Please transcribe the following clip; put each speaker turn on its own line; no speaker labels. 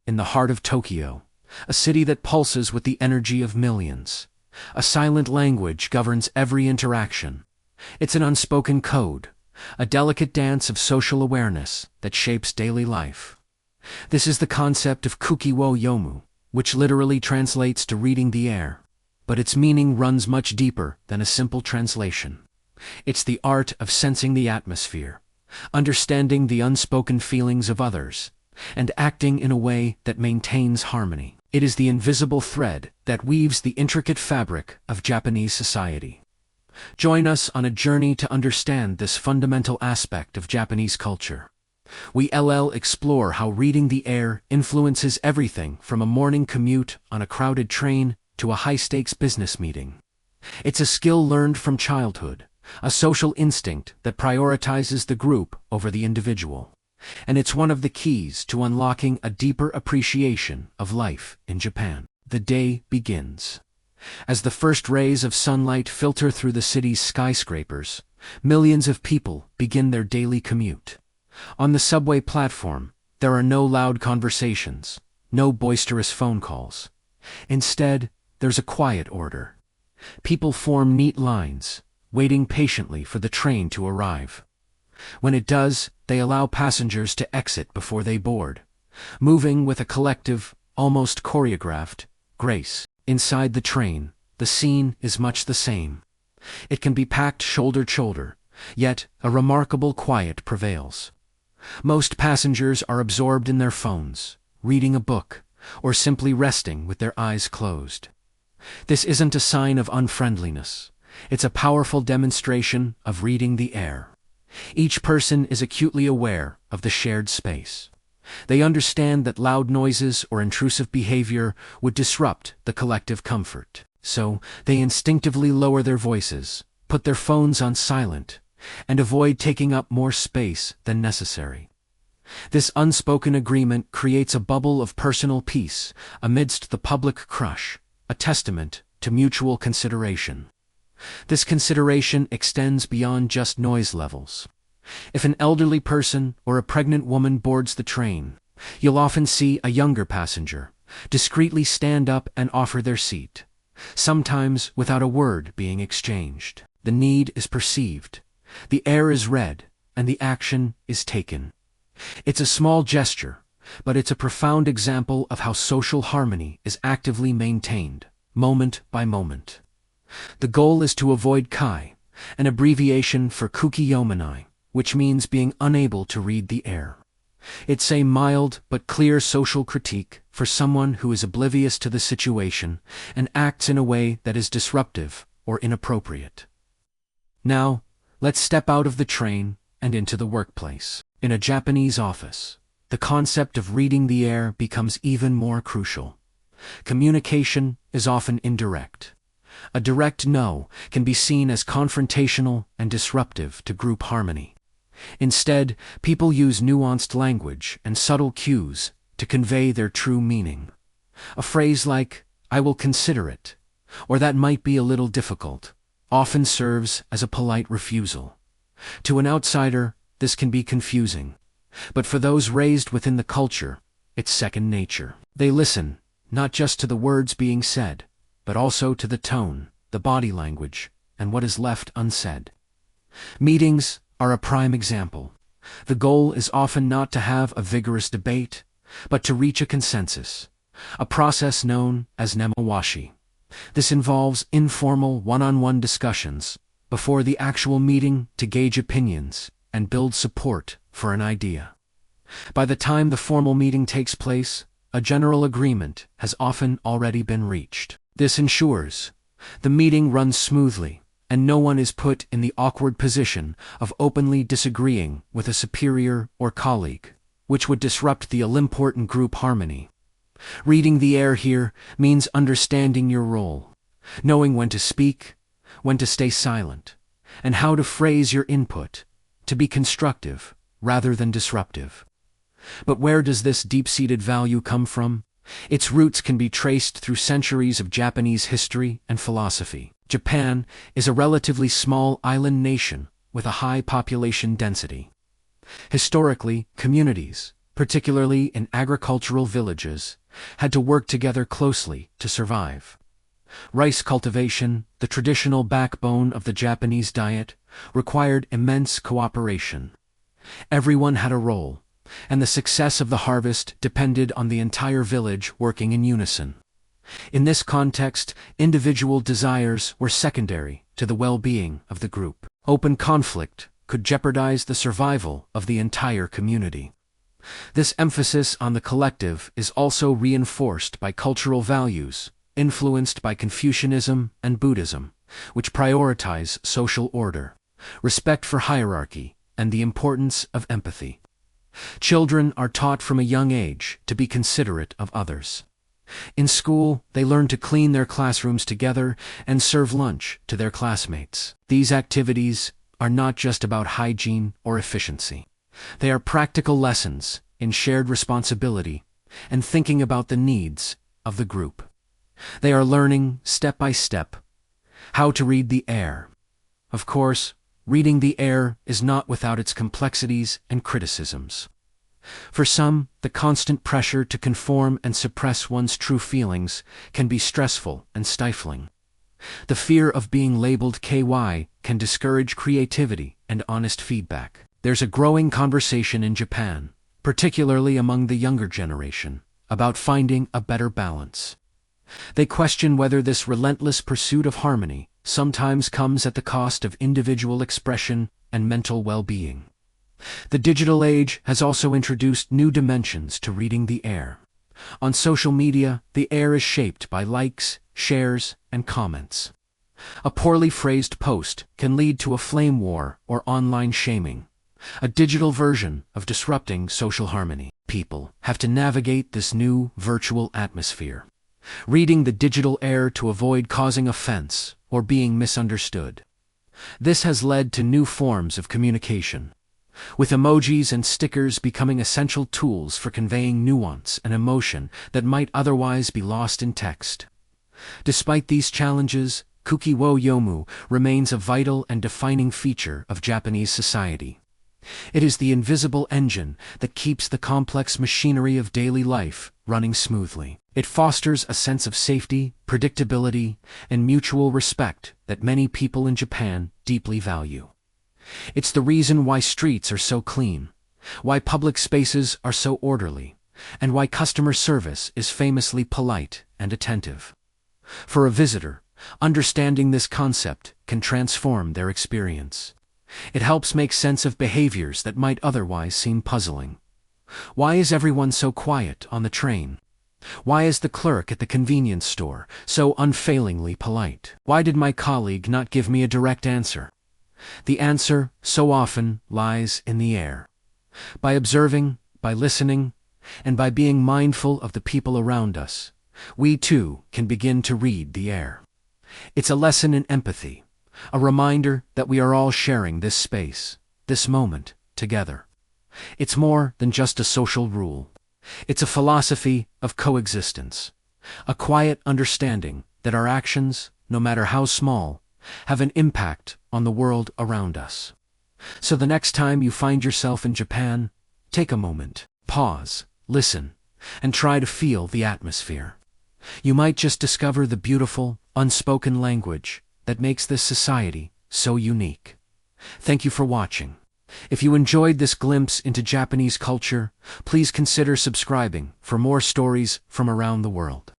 in the heart of Tokyo, a city that pulses with the energy of millions. A silent language governs every interaction. It's an unspoken code, a delicate dance of social awareness that shapes daily life. This is the concept of Kuki wo yomu, which literally translates to reading the air. But its meaning runs much deeper than a simple translation. It's the art of sensing the atmosphere, understanding the unspoken feelings of others, and acting in a way that maintains harmony. It is the invisible thread that weaves the intricate fabric of Japanese society. Join us on a journey to understand this fundamental aspect of Japanese culture. We explore how reading the air influences everything from a morning commute on a crowded train to a high-stakes business meeting. It's a skill learned from childhood, a social instinct that prioritizes the group over the individual. And it's one of the keys to unlocking a deeper appreciation of life in Japan. The day begins. As the first rays of sunlight filter through the city's skyscrapers, millions of people begin their daily commute. On the subway platform, there are no loud conversations, no boisterous phone calls. Instead, there's a quiet order. People form neat lines, waiting patiently for the train to arrive. When it does, they allow passengers to exit before they board, moving with a collective, almost choreographed, grace. Inside the train, the scene is much the same. It can be packed shoulder to shoulder, yet a remarkable quiet prevails. Most passengers are absorbed in their phones, reading a book, or simply resting with their eyes closed. This isn't a sign of unfriendliness. It's a powerful demonstration of reading the air. Each person is acutely aware of the shared space. They understand that loud noises or intrusive behavior would disrupt the collective comfort. So, they instinctively lower their voices, put their phones on silent, and avoid taking up more space than necessary. This unspoken agreement creates a bubble of personal peace amidst the public crush, a testament to mutual consideration. This consideration extends beyond just noise levels. If an elderly person or a pregnant woman boards the train, you'll often see a younger passenger discreetly stand up and offer their seat, sometimes without a word being exchanged. The need is perceived, the air is read, and the action is taken. It's a small gesture, but it's a profound example of how social harmony is actively maintained, moment by moment. The goal is to avoid kai, an abbreviation for kukiyomanai, which means being unable to read the air. It's a mild but clear social critique for someone who is oblivious to the situation and acts in a way that is disruptive or inappropriate. Now, let's step out of the train and into the workplace. In a Japanese office, the concept of reading the air becomes even more crucial. Communication is often indirect. A direct no can be seen as confrontational and disruptive to group harmony. Instead, people use nuanced language and subtle cues to convey their true meaning. A phrase like, "I will consider it," or "that might be a little difficult," often serves as a polite refusal. To an outsider, this can be confusing, but for those raised within the culture, it's second nature. They listen, not just to the words being said, but also to the tone, the body language, and what is left unsaid. Meetings are a prime example. The goal is often not to have a vigorous debate, but to reach a consensus, a process known as nemawashi. This involves informal one-on-one discussions before the actual meeting to gauge opinions and build support for an idea. By the time the formal meeting takes place, a general agreement has often already been reached. This ensures the meeting runs smoothly, and no one is put in the awkward position of openly disagreeing with a superior or colleague, which would disrupt the all-important group harmony. Reading the air here means understanding your role, knowing when to speak, when to stay silent, and how to phrase your input to be constructive rather than disruptive. But where does this deep-seated value come from? Its roots can be traced through centuries of Japanese history and philosophy. Japan is a relatively small island nation with a high population density. Historically, communities, particularly in agricultural villages, had to work together closely to survive. Rice cultivation, the traditional backbone of the Japanese diet, required immense cooperation. Everyone had a role, and the success of the harvest depended on the entire village working in unison. In this context, individual desires were secondary to the well-being of the group. Open conflict could jeopardize the survival of the entire community. This emphasis on the collective is also reinforced by cultural values, influenced by Confucianism and Buddhism, which prioritize social order, respect for hierarchy, and the importance of empathy. Children are taught from a young age to be considerate of others. In school, they learn to clean their classrooms together and serve lunch to their classmates. These activities are not just about hygiene or efficiency. They are practical lessons in shared responsibility and thinking about the needs of the group. They are learning, step by step, how to read the air. Of course, reading the air is not without its complexities and criticisms. For some, the constant pressure to conform and suppress one's true feelings can be stressful and stifling. The fear of being labeled KY can discourage creativity and honest feedback. There's a growing conversation in Japan, particularly among the younger generation, about finding a better balance. They question whether this relentless pursuit of harmony sometimes comes at the cost of individual expression and mental well-being. The digital age has also introduced new dimensions to reading the air. On social media, the air is shaped by likes, shares, and comments. A poorly phrased post can lead to a flame war or online shaming, a digital version of disrupting social harmony. People have to navigate this new virtual atmosphere, reading the digital air to avoid causing offense or being misunderstood. This has led to new forms of communication, with emojis and stickers becoming essential tools for conveying nuance and emotion that might otherwise be lost in text. Despite these challenges, Kuki wo Yomu remains a vital and defining feature of Japanese society. It is the invisible engine that keeps the complex machinery of daily life running smoothly. It fosters a sense of safety, predictability, and mutual respect that many people in Japan deeply value. It's the reason why streets are so clean, why public spaces are so orderly, and why customer service is famously polite and attentive. For a visitor, understanding this concept can transform their experience. It helps make sense of behaviors that might otherwise seem puzzling. Why is everyone so quiet on the train? Why is the clerk at the convenience store so unfailingly polite? Why did my colleague not give me a direct answer? The answer, so often, lies in the air. By observing, by listening, and by being mindful of the people around us, we too can begin to read the air. It's a lesson in empathy, a reminder that we are all sharing this space, this moment, together. It's more than just a social rule. It's a philosophy of coexistence, a quiet understanding that our actions, no matter how small, have an impact on the world around us. So the next time you find yourself in Japan, take a moment, pause, listen, and try to feel the atmosphere. You might just discover the beautiful, unspoken language that makes this society so unique. Thank you for watching. If you enjoyed this glimpse into Japanese culture, please consider subscribing for more stories from around the world.